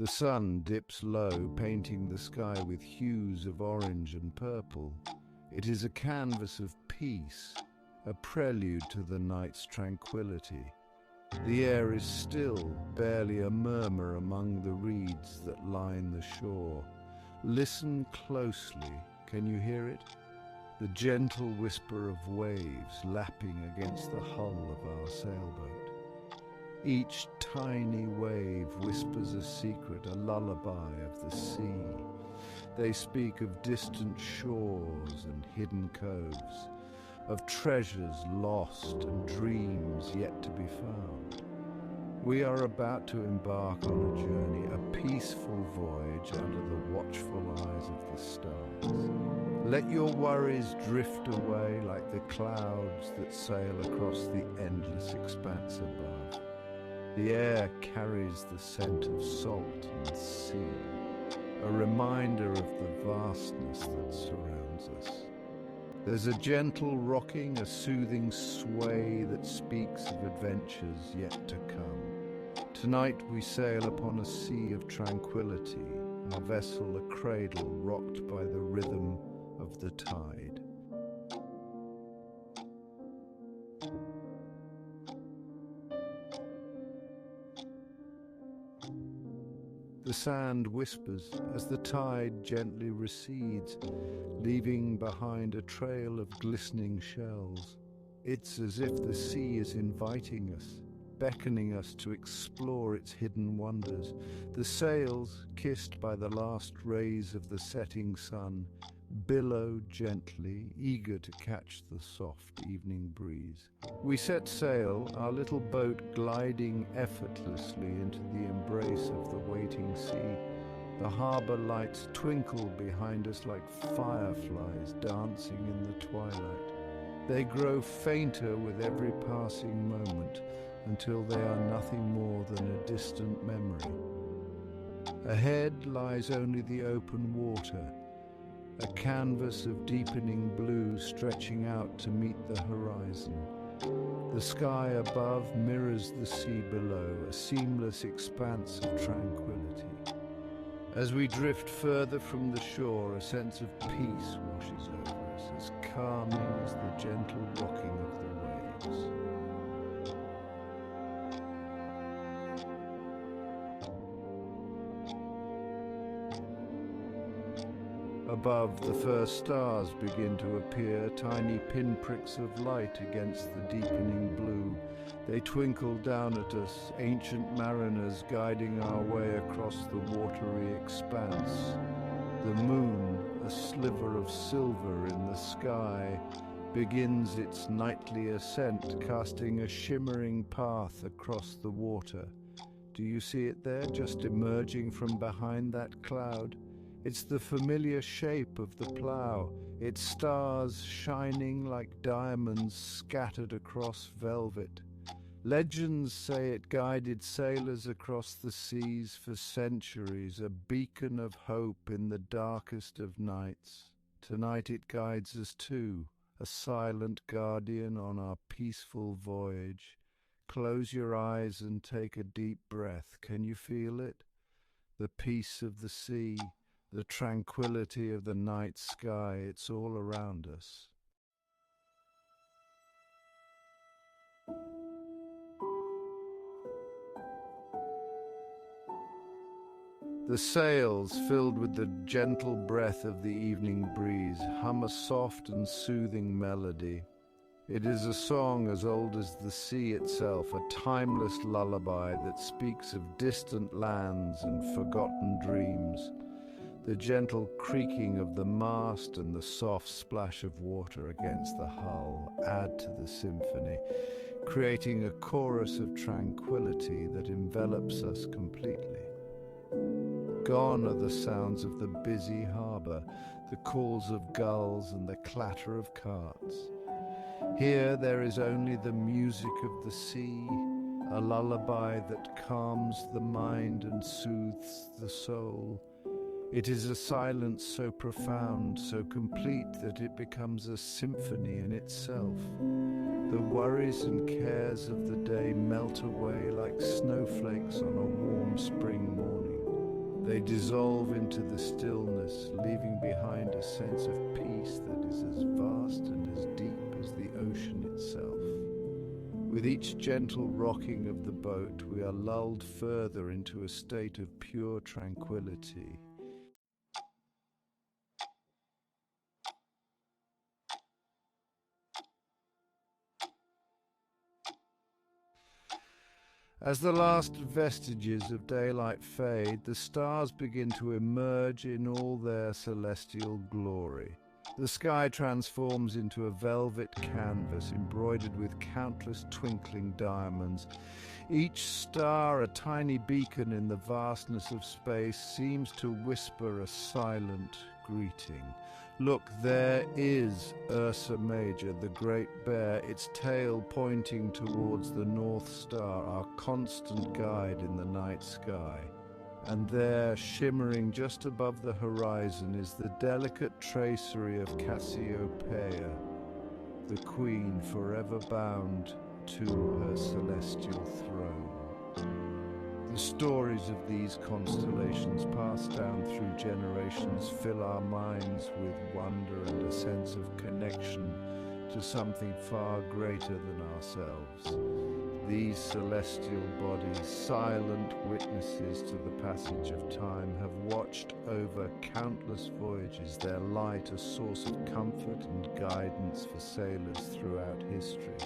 The sun dips low, painting the sky with hues of orange and purple. It is a canvas of peace, a prelude to the night's tranquility. The air is still, barely a murmur among the reeds that line the shore. Listen closely. Can you hear it? The gentle whisper of waves lapping against the hull of our sailboat. Each tiny wave whispers a secret, a lullaby of the sea. They speak of distant shores and hidden coves, of treasures lost and dreams yet to be found. We are about to embark on a journey, a peaceful voyage under the watchful eyes of the stars. Let your worries drift away like the clouds that sail across the endless expanse above. The air carries the scent of salt and sea, a reminder of the vastness that surrounds us. There's a gentle rocking, a soothing sway that speaks of adventures yet to come. Tonight we sail upon a sea of tranquility, our vessel a cradle rocked by the rhythm of the tide. The sand whispers as the tide gently recedes, leaving behind a trail of glistening shells. It's as if the sea is inviting us, beckoning us to explore its hidden wonders. The sails, kissed by the last rays of the setting sun, billow gently, eager to catch the soft evening breeze. We set sail, our little boat gliding effortlessly into the embrace of the waiting sea. The harbour lights twinkle behind us like fireflies dancing in the twilight. They grow fainter with every passing moment until they are nothing more than a distant memory. Ahead lies only the open water, a canvas of deepening blue stretching out to meet the horizon. The sky above mirrors the sea below, a seamless expanse of tranquility. As we drift further from the shore, a sense of peace washes over us, as calming as the gentle rocking of the waves. Above, the first stars begin to appear, tiny pinpricks of light against the deepening blue. They twinkle down at us, ancient mariners guiding our way across the watery expanse. The moon, a sliver of silver in the sky, begins its nightly ascent, casting a shimmering path across the water. Do you see it there, just emerging from behind that cloud? It's the familiar shape of the plough, its stars shining like diamonds scattered across velvet. Legends say it guided sailors across the seas for centuries, a beacon of hope in the darkest of nights. Tonight it guides us too, a silent guardian on our peaceful voyage. Close your eyes and take a deep breath. Can you feel it? The peace of the sea, the tranquility of the night sky, it's all around us. The sails, filled with the gentle breath of the evening breeze, hum a soft and soothing melody. It is a song as old as the sea itself, a timeless lullaby that speaks of distant lands and forgotten dreams. The gentle creaking of the mast and the soft splash of water against the hull add to the symphony, creating a chorus of tranquility that envelops us completely. Gone are the sounds of the busy harbour, the calls of gulls and the clatter of carts. Here there is only the music of the sea, a lullaby that calms the mind and soothes the soul. It is a silence so profound, so complete that it becomes a symphony in itself. The worries and cares of the day melt away like snowflakes on a warm spring morning. They dissolve into the stillness, leaving behind a sense of peace that is as vast and as deep as the ocean itself. With each gentle rocking of the boat, we are lulled further into a state of pure tranquility. As the last vestiges of daylight fade, the stars begin to emerge in all their celestial glory. The sky transforms into a velvet canvas embroidered with countless twinkling diamonds. Each star, a tiny beacon in the vastness of space, seems to whisper a silent greeting. Look, there is Ursa Major, the Great Bear, its tail pointing towards the North Star, our constant guide in the night sky. And there, shimmering just above the horizon, is the delicate tracery of Cassiopeia, the queen forever bound to her celestial throne. The stories of these constellations passed down through generations fill our minds with wonder and a sense of connection to something far greater than ourselves. These celestial bodies, silent witnesses to the passage of time, have watched over countless voyages, their light a source of comfort and guidance for sailors throughout history.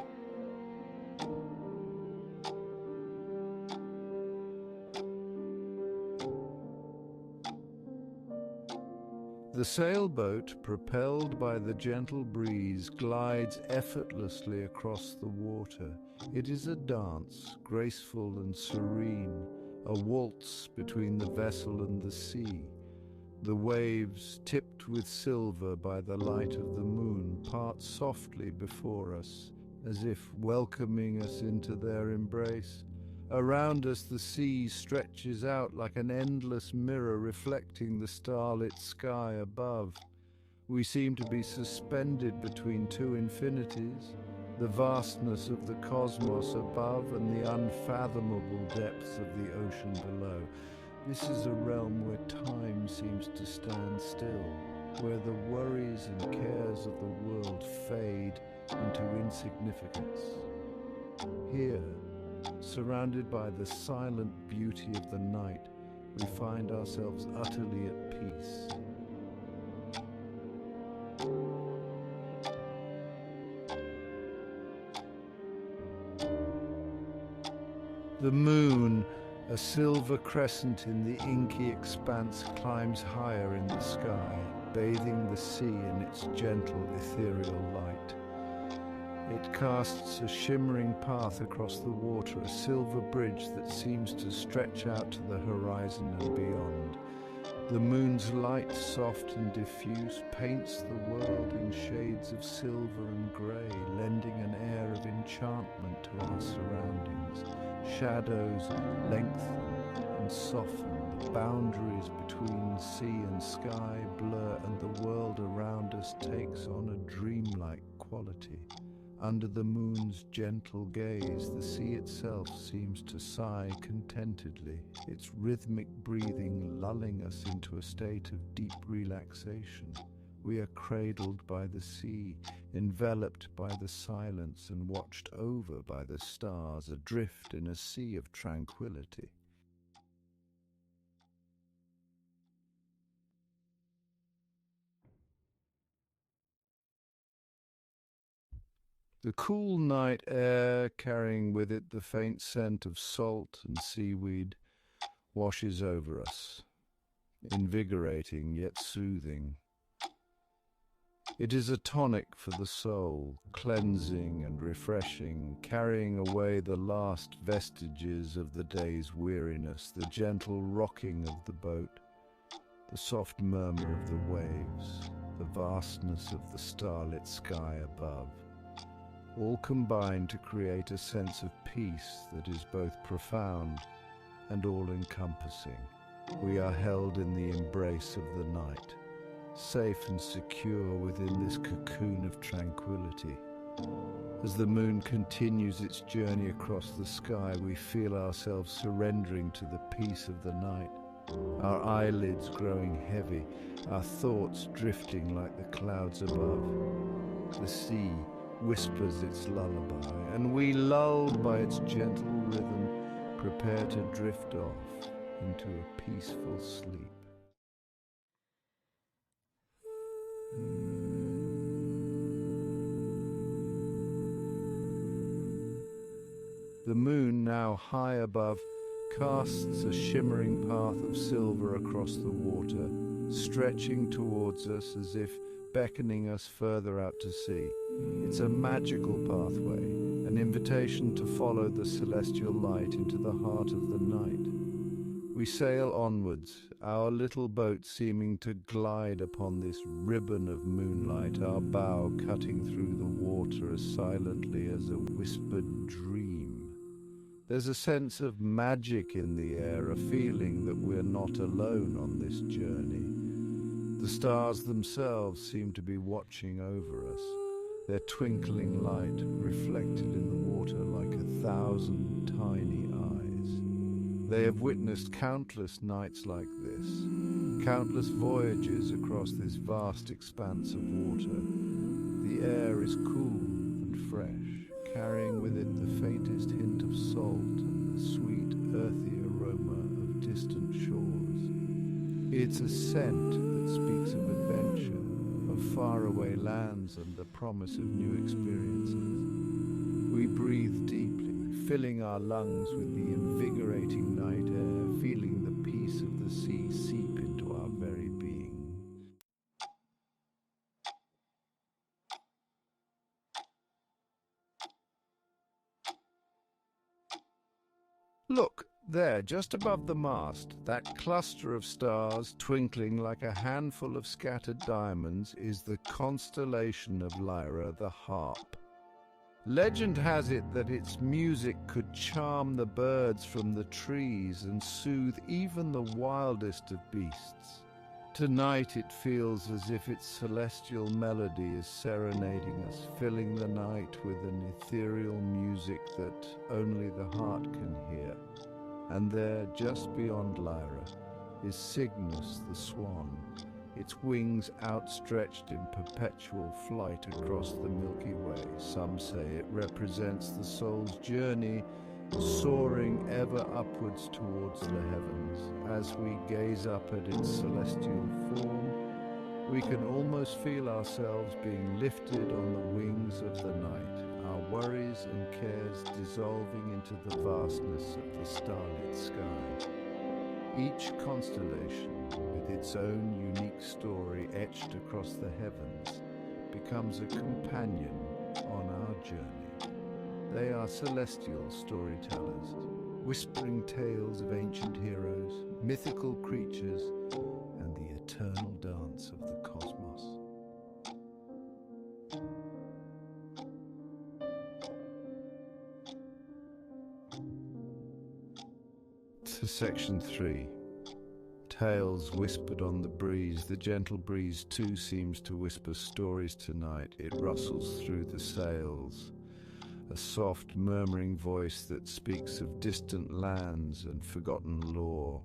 The sailboat, propelled by the gentle breeze, glides effortlessly across the water. It is a dance, graceful and serene, a waltz between the vessel and the sea. The waves, tipped with silver by the light of the moon, part softly before us, as if welcoming us into their embrace. Around us the sea stretches out like an endless mirror reflecting the starlit sky above. We seem to be suspended between two infinities, the vastness of the cosmos above and the unfathomable depths of the ocean below. This is a realm where time seems to stand still, where the worries and cares of the world fade into insignificance. Here, surrounded by the silent beauty of the night, we find ourselves utterly at peace. The moon, a silver crescent in the inky expanse, climbs higher in the sky, bathing the sea in its gentle ethereal light. It casts a shimmering path across the water, a silver bridge that seems to stretch out to the horizon and beyond. The moon's light, soft and diffuse, paints the world in shades of silver and grey, lending an air of enchantment to our surroundings. Shadows lengthen and soften, the boundaries between sea and sky blur, and the world around us takes on a dreamlike quality. Under the moon's gentle gaze, the sea itself seems to sigh contentedly, its rhythmic breathing lulling us into a state of deep relaxation. We are cradled by the sea, enveloped by the silence, and watched over by the stars, adrift in a sea of tranquility. The cool night air, carrying with it the faint scent of salt and seaweed, washes over us, invigorating yet soothing. It is a tonic for the soul, cleansing and refreshing, carrying away the last vestiges of the day's weariness, the gentle rocking of the boat, the soft murmur of the waves, the vastness of the starlit sky above. All combine to create a sense of peace that is both profound and all-encompassing. We are held in the embrace of the night, safe and secure within this cocoon of tranquility. As the moon continues its journey across the sky, we feel ourselves surrendering to the peace of the night, our eyelids growing heavy, our thoughts drifting like the clouds above. The sea whispers its lullaby, and we, lulled by its gentle rhythm, prepare to drift off into a peaceful sleep. The moon, now high above, casts a shimmering path of silver across the water, stretching towards us as if beckoning us further out to sea. It's a magical pathway, an invitation to follow the celestial light into the heart of the night. We sail onwards, our little boat seeming to glide upon this ribbon of moonlight, our bow cutting through the water as silently as a whispered dream. There's a sense of magic in the air, a feeling that we're not alone on this journey. The stars themselves seem to be watching over us, their twinkling light reflected in the water like 1,000 tiny eyes. They have witnessed countless nights like this, countless voyages across this vast expanse of water. The air is cool and fresh, carrying with it the faintest hint of salt and the sweet, earthy aroma of distant shores. It's a scent that speaks of adventure, of faraway lands and the promise of new experiences. We breathe deeply, filling our lungs with the invigorating night air, feeling the peace of the sea seep into our very being. Look, there, just above the mast, that cluster of stars twinkling like a handful of scattered diamonds is the constellation of Lyra, the harp. Legend has it that its music could charm the birds from the trees and soothe even the wildest of beasts. Tonight it feels as if its celestial melody is serenading us, filling the night with an ethereal music that only the heart can hear. And there, just beyond Lyra, is Cygnus the swan, its wings outstretched in perpetual flight across the Milky Way. Some say it represents the soul's journey, soaring ever upwards towards the heavens. As we gaze up at its celestial form, we can almost feel ourselves being lifted on the wings of the night, our worries and cares dissolving into the vastness of the starlit sky. Each constellation, with its own unique story etched across the heavens, becomes a companion on our journey. They are celestial storytellers, whispering tales of ancient heroes, mythical creatures, and the eternal dance of the cosmos. To Section 3. Tales whispered on the breeze. The gentle breeze too seems to whisper stories tonight. It rustles through the sails, a soft murmuring voice that speaks of distant lands and forgotten lore.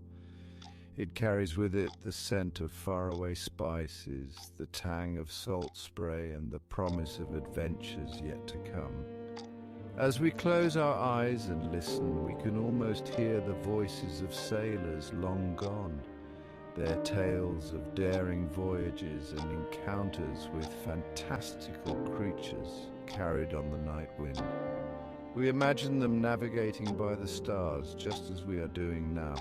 It carries with it the scent of faraway spices, the tang of salt spray, and the promise of adventures yet to come. As we close our eyes and listen, we can almost hear the voices of sailors long gone, their tales of daring voyages and encounters with fantastical creatures carried on the night wind. We imagine them navigating by the stars just as we are doing now,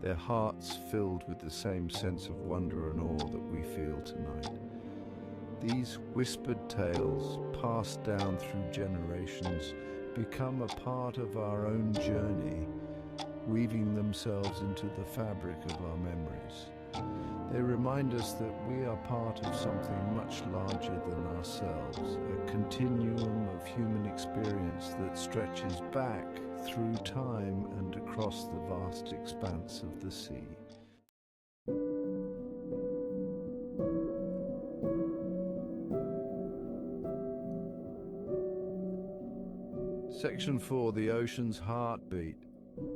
their hearts filled with the same sense of wonder and awe that we feel tonight. These whispered tales, passed down through generations, become a part of our own journey, weaving themselves into the fabric of our memories. They remind us that we are part of something much larger than ourselves, a continuum of human experience that stretches back through time and across the vast expanse of the sea. Section 4, the ocean's heartbeat.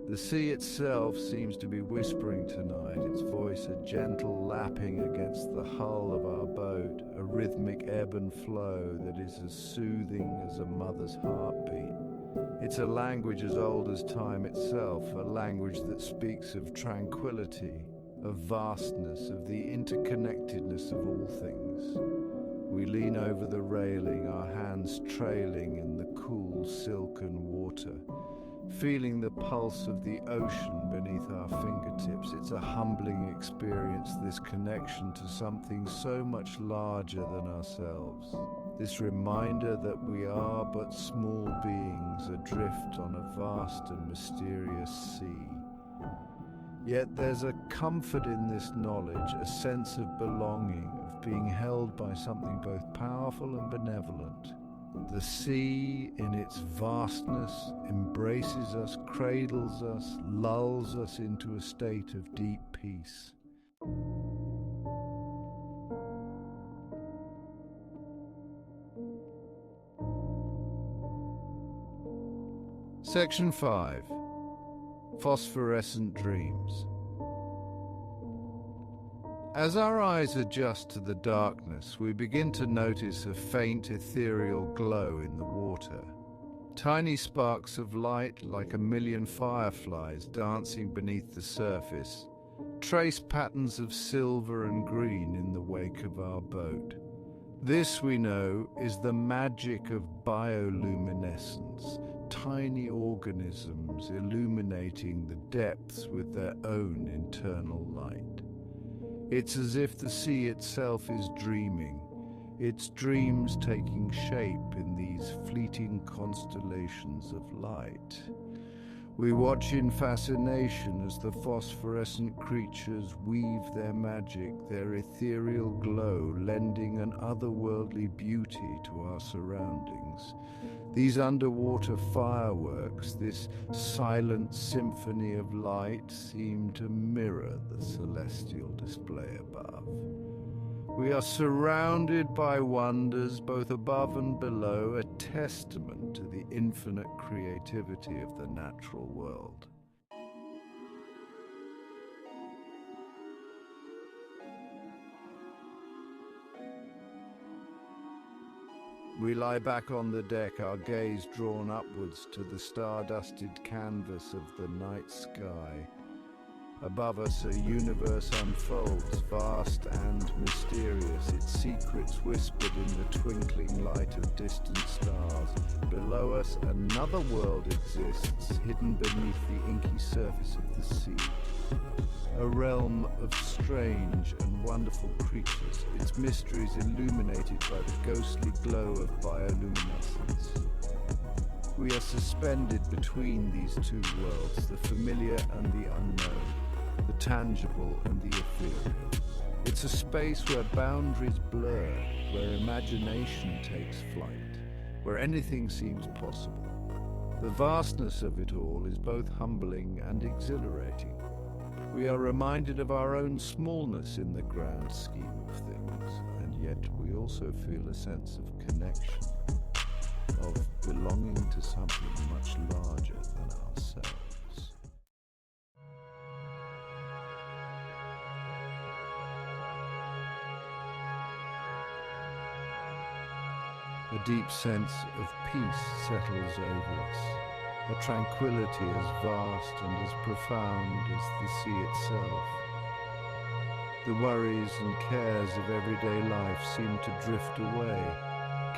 The sea itself seems to be whispering tonight, its voice a gentle lapping against the hull of our boat, a rhythmic ebb and flow that is as soothing as a mother's heartbeat. It's a language as old as time itself, a language that speaks of tranquility, of vastness, of the interconnectedness of all things. We lean over the railing, our hands trailing in the cool silken water, feeling the pulse of the ocean beneath our fingertips. It's a humbling experience, this connection to something so much larger than ourselves. This reminder that we are but small beings adrift on a vast and mysterious sea. Yet there's a comfort in this knowledge, a sense of belonging, of being held by something both powerful and benevolent. The sea, in its vastness, embraces us, cradles us, lulls us into a state of deep peace. Section 5. Phosphorescent Dreams. As our eyes adjust to the darkness, we begin to notice a faint ethereal glow in the water. Tiny sparks of light, like a million fireflies dancing beneath the surface, trace patterns of silver and green in the wake of our boat. This, we know, is the magic of bioluminescence, tiny organisms illuminating the depths with their own internal light. It's as if the sea itself is dreaming, its dreams taking shape in these fleeting constellations of light. We watch in fascination as the phosphorescent creatures weave their magic, their ethereal glow, lending an otherworldly beauty to our surroundings. These underwater fireworks, this silent symphony of light, seem to mirror the celestial display above. We are surrounded by wonders both above and below, a testament to the infinite creativity of the natural world. We lie back on the deck, our gaze drawn upwards to the star-dusted canvas of the night sky. Above us, a universe unfolds, vast and mysterious, its secrets whispered in the twinkling light of distant stars. Below us, another world exists, hidden beneath the inky surface of the sea. A realm of strange and wonderful creatures, its mysteries illuminated by the ghostly glow of bioluminescence. We are suspended between these two worlds, the familiar and the unknown, the tangible and the ethereal. It's a space where boundaries blur, where imagination takes flight, where anything seems possible. The vastness of it all is both humbling and exhilarating. We are reminded of our own smallness in the grand scheme of things, and yet we also feel a sense of connection, of belonging to something much larger than ourselves. A deep sense of peace settles over us. A tranquility as vast and as profound as the sea itself. The worries and cares of everyday life seem to drift away,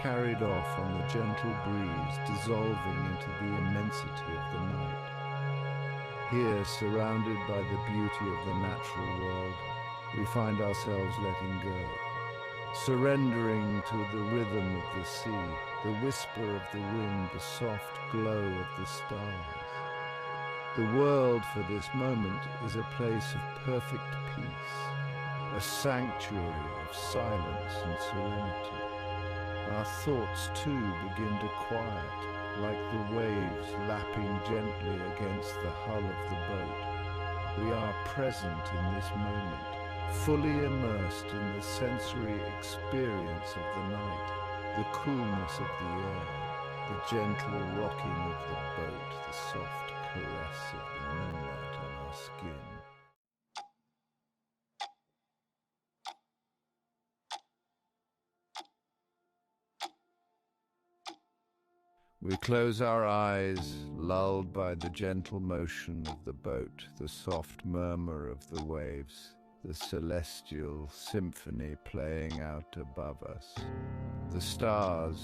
carried off on the gentle breeze, dissolving into the immensity of the night. Here, surrounded by the beauty of the natural world, we find ourselves letting go, surrendering to the rhythm of the sea, the whisper of the wind, the soft glow of the stars. The world for this moment is a place of perfect peace, a sanctuary of silence and serenity. Our thoughts too begin to quiet, like the waves lapping gently against the hull of the boat. We are present in this moment, fully immersed in the sensory experience of the night, the coolness of the air, the gentle rocking of the boat, the soft caress of the moonlight on our skin. We close our eyes, lulled by the gentle motion of the boat, the soft murmur of the waves, the celestial symphony playing out above us. The stars,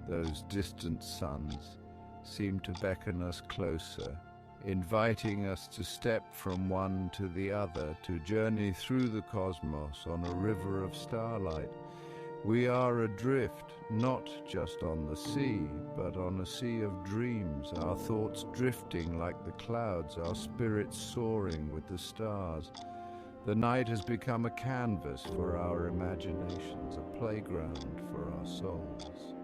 those distant suns, seem to beckon us closer, inviting us to step from one to the other, to journey through the cosmos on a river of starlight. We are adrift, not just on the sea, but on a sea of dreams, our thoughts drifting like the clouds, our spirits soaring with the stars. The night has become a canvas for our imaginations, a playground for our souls.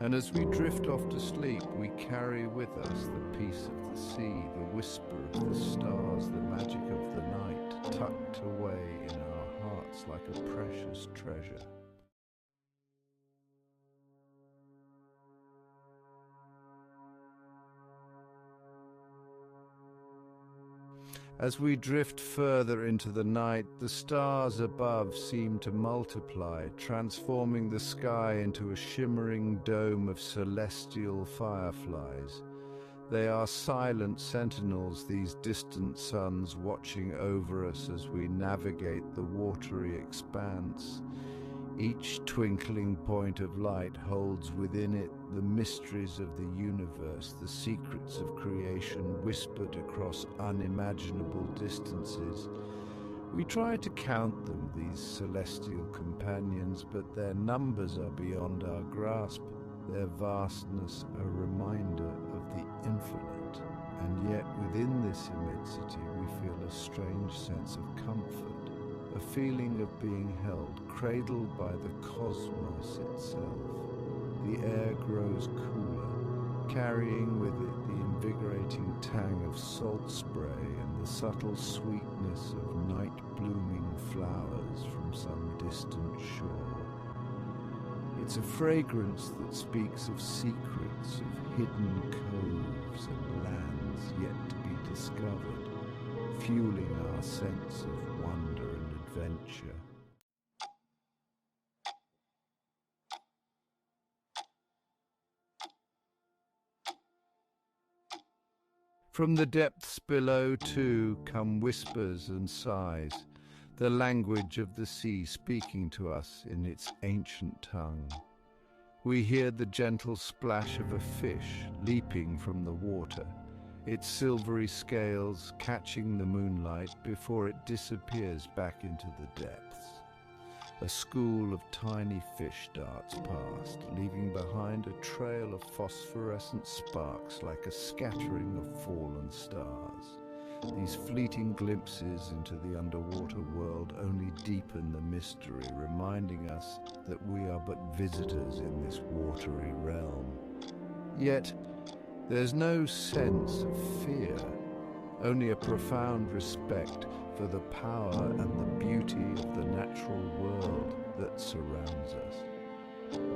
And as we drift off to sleep, we carry with us the peace of the sea, the whisper of the stars, the magic of the night, tucked away in our hearts like a precious treasure. As we drift further into the night, the stars above seem to multiply, transforming the sky into a shimmering dome of celestial fireflies. They are silent sentinels, these distant suns, watching over us as we navigate the watery expanse. Each twinkling point of light holds within it the mysteries of the universe, the secrets of creation whispered across unimaginable distances. We try to count them, these celestial companions, but their numbers are beyond our grasp, their vastness a reminder of the infinite. And yet within this immensity we feel a strange sense of comfort. A feeling of being held, cradled by the cosmos itself. The air grows cooler, carrying with it the invigorating tang of salt spray and the subtle sweetness of night-blooming flowers from some distant shore. It's a fragrance that speaks of secrets, of hidden coves and lands yet to be discovered, fueling our sense of wonder and adventure. From the depths below, too, come whispers and sighs, the language of the sea speaking to us in its ancient tongue. We hear the gentle splash of a fish leaping from the water, its silvery scales catching the moonlight before it disappears back into the depths. A school of tiny fish darts past, leaving behind a trail of phosphorescent sparks like a scattering of fallen stars. These fleeting glimpses into the underwater world only deepen the mystery, reminding us that we are but visitors in this watery realm. Yet, there's no sense of fear, only a profound respect for the power and the beauty of the natural world that surrounds us.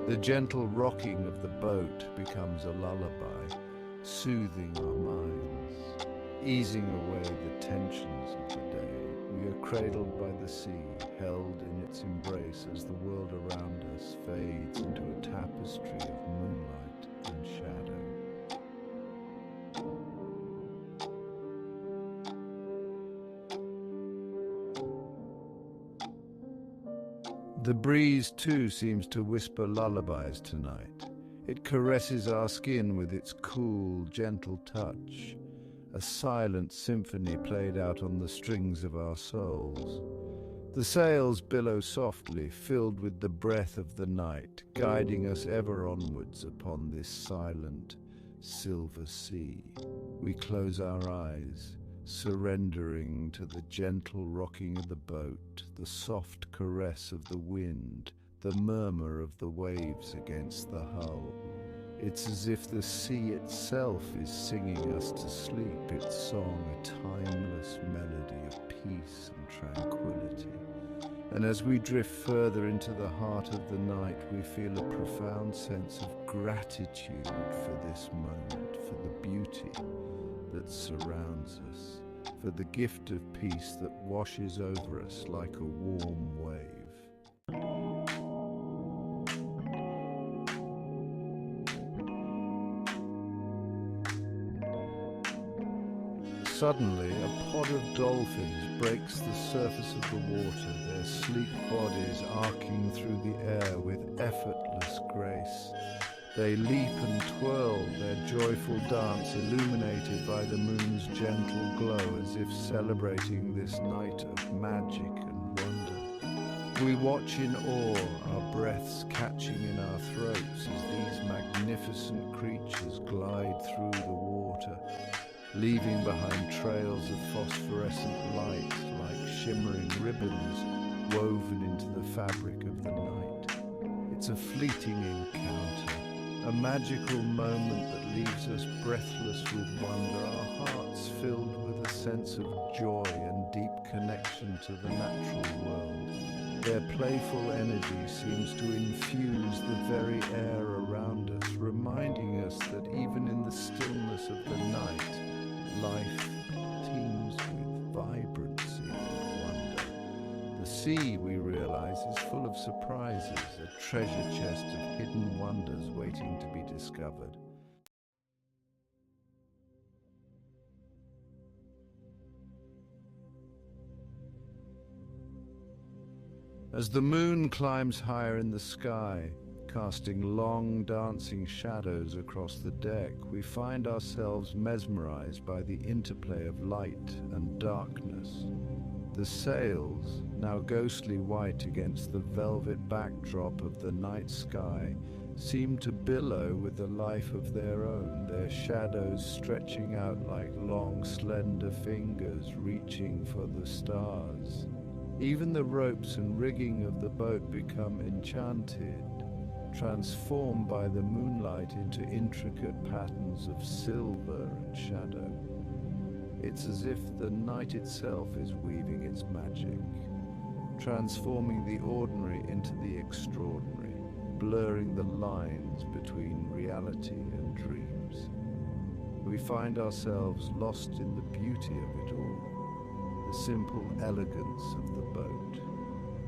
The gentle rocking of the boat becomes a lullaby, soothing our minds, easing away the tensions of the day. We are cradled by the sea, held in its embrace as the world around us fades into a tapestry of moonlight and shadow. The breeze, too, seems to whisper lullabies tonight. It caresses our skin with its cool, gentle touch, a silent symphony played out on the strings of our souls. The sails billow softly, filled with the breath of the night, guiding us ever onwards upon this silent, silver sea. We close our eyes, surrendering to the gentle rocking of the boat, the soft caress of the wind, the murmur of the waves against the hull. It's as if the sea itself is singing us to sleep, its song a timeless melody of peace and tranquility. And as we drift further into the heart of the night, we feel a profound sense of gratitude for this moment, for the beauty that surrounds us, for the gift of peace that washes over us like a warm wave. Suddenly, a pod of dolphins breaks the surface of the water, their sleek bodies arcing through the air with effortless grace. They leap and twirl, their joyful dance illuminated by the moon's gentle glow, as if celebrating this night of magic and wonder. We watch in awe, our breaths catching in our throats as these magnificent creatures glide through the water, leaving behind trails of phosphorescent light like shimmering ribbons woven into the fabric of the night. It's a fleeting encounter, a magical moment that leaves us breathless with wonder, our hearts filled with a sense of joy and deep connection to the natural world. Their playful energy seems to infuse the very air around us, reminding us that even in the stillness of the night, life teems with vibrancy and wonder. The sea, we realize, is full of surprises, a treasure chest of hidden wonders waiting to be discovered. As the moon climbs higher in the sky, casting long dancing shadows across the deck, we find ourselves mesmerized by the interplay of light and darkness. The sails, now ghostly white against the velvet backdrop of the night sky, seem to billow with a life of their own, their shadows stretching out like long, slender fingers reaching for the stars. Even the ropes and rigging of the boat become enchanted, transformed by the moonlight into intricate patterns of silver and shadow. It's as if the night itself is weaving its magic, transforming the ordinary into the extraordinary, blurring the lines between reality and dreams. We find ourselves lost in the beauty of it all, the simple elegance of the boat,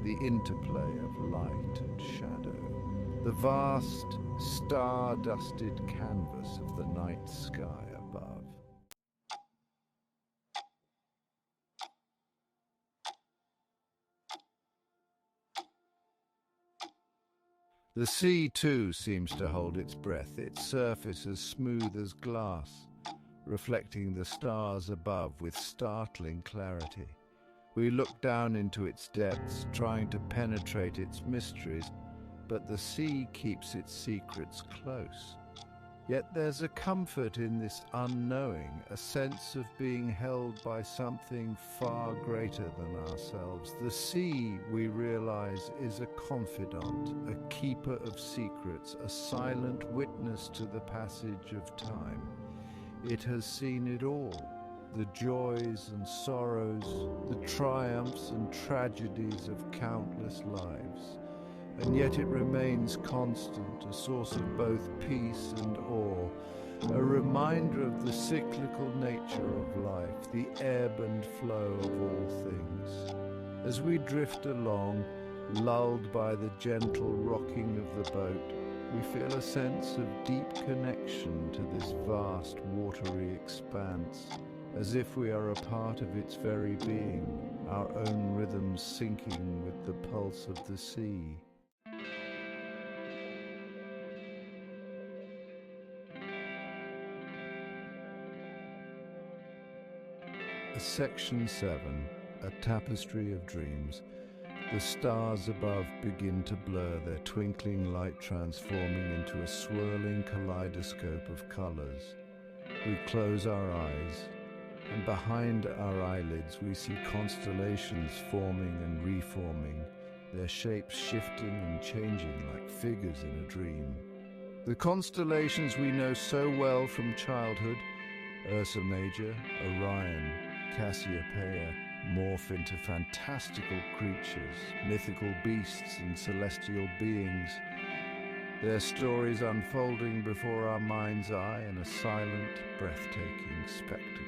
the interplay of light and shadow, the vast, star-dusted canvas of the night sky above. The sea, too, seems to hold its breath, its surface as smooth as glass, reflecting the stars above with startling clarity. We look down into its depths, trying to penetrate its mysteries, but the sea keeps its secrets close. Yet there's a comfort in this unknowing, a sense of being held by something far greater than ourselves. The sea, we realize, is a confidant, a keeper of secrets, a silent witness to the passage of time. It has seen it all, the joys and sorrows, the triumphs and tragedies of countless lives. And yet it remains constant, a source of both peace and awe, a reminder of the cyclical nature of life, the ebb and flow of all things. As we drift along, lulled by the gentle rocking of the boat, we feel a sense of deep connection to this vast watery expanse, as if we are a part of its very being, our own rhythms syncing with the pulse of the sea. Section 7, A Tapestry of Dreams. The stars above begin to blur, their twinkling light transforming into a swirling kaleidoscope of colors. We close our eyes, and behind our eyelids we see constellations forming and reforming, their shapes shifting and changing like figures in a dream. The constellations we know so well from childhood, Ursa Major, Orion, Cassiopeia, morph into fantastical creatures, mythical beasts and celestial beings, their stories unfolding before our mind's eye in a silent, breathtaking spectacle.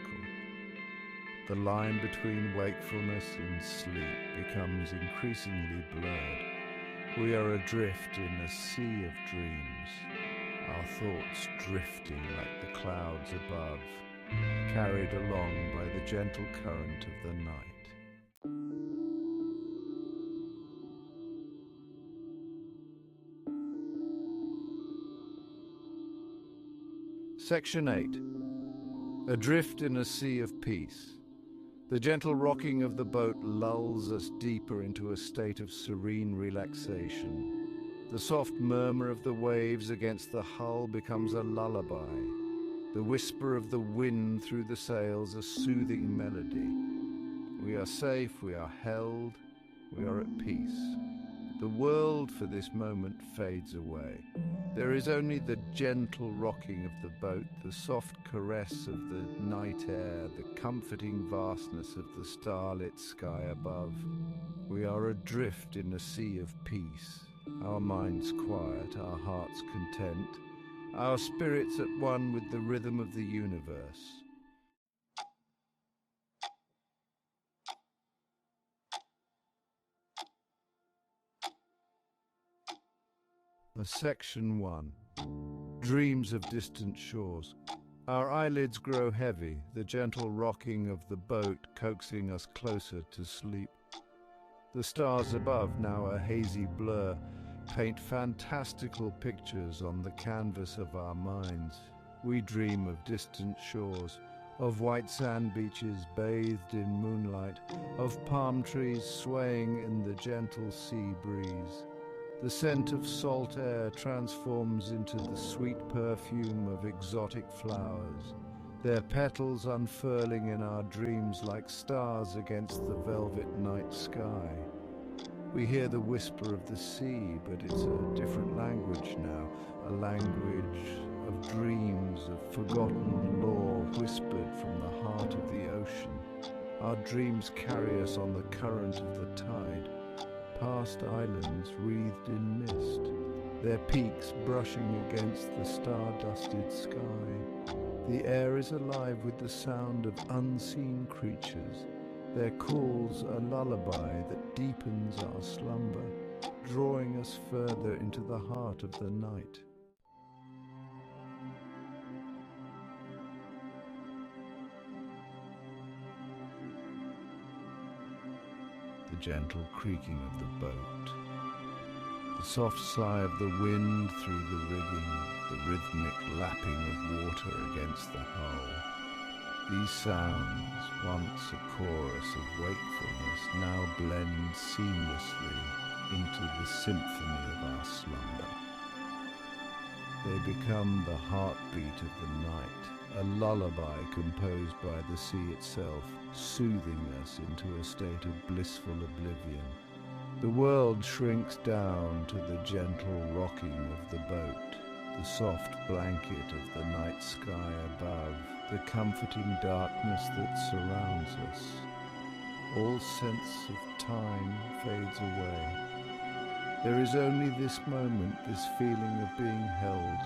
The line between wakefulness and sleep becomes increasingly blurred. We are adrift in a sea of dreams, our thoughts drifting like the clouds above, carried along by the gentle current of the night. Section 8. Adrift in a sea of peace. The gentle rocking of the boat lulls us deeper into a state of serene relaxation. The soft murmur of the waves against the hull becomes a lullaby. The whisper of the wind through the sails a soothing melody. We are safe, we are held, we are at peace. The world for this moment fades away. There is only the gentle rocking of the boat, the soft caress of the night air, the comforting vastness of the starlit sky above. We are adrift in a sea of peace, our minds quiet, our hearts content, our spirits at one with the rhythm of the universe. Section 1. Dreams of distant shores. Our eyelids grow heavy, the gentle rocking of the boat coaxing us closer to sleep. The stars above, now a hazy blur, paint fantastical pictures on the canvas of our minds. We dream of distant shores, of white sand beaches bathed in moonlight, of palm trees swaying in the gentle sea breeze. The scent of salt air transforms into the sweet perfume of exotic flowers, their petals unfurling in our dreams like stars against the velvet night sky. We hear the whisper of the sea, but it's a different language now, a language of dreams, of forgotten lore whispered from the heart of the ocean. Our dreams carry us on the current of the tide, past islands wreathed in mist, their peaks brushing against the star-dusted sky. The air is alive with the sound of unseen creatures, their calls a lullaby that deepens our slumber, drawing us further into the heart of the night. The gentle creaking of the boat, the soft sigh of the wind through the rigging, the rhythmic lapping of water against the hull. These sounds, once a chorus of wakefulness, now blend seamlessly into the symphony of our slumber. They become the heartbeat of the night, a lullaby composed by the sea itself, soothing us into a state of blissful oblivion. The world shrinks down to the gentle rocking of the boat, the soft blanket of the night sky above, the comforting darkness that surrounds us. All sense of time fades away. There is only this moment, this feeling of being held,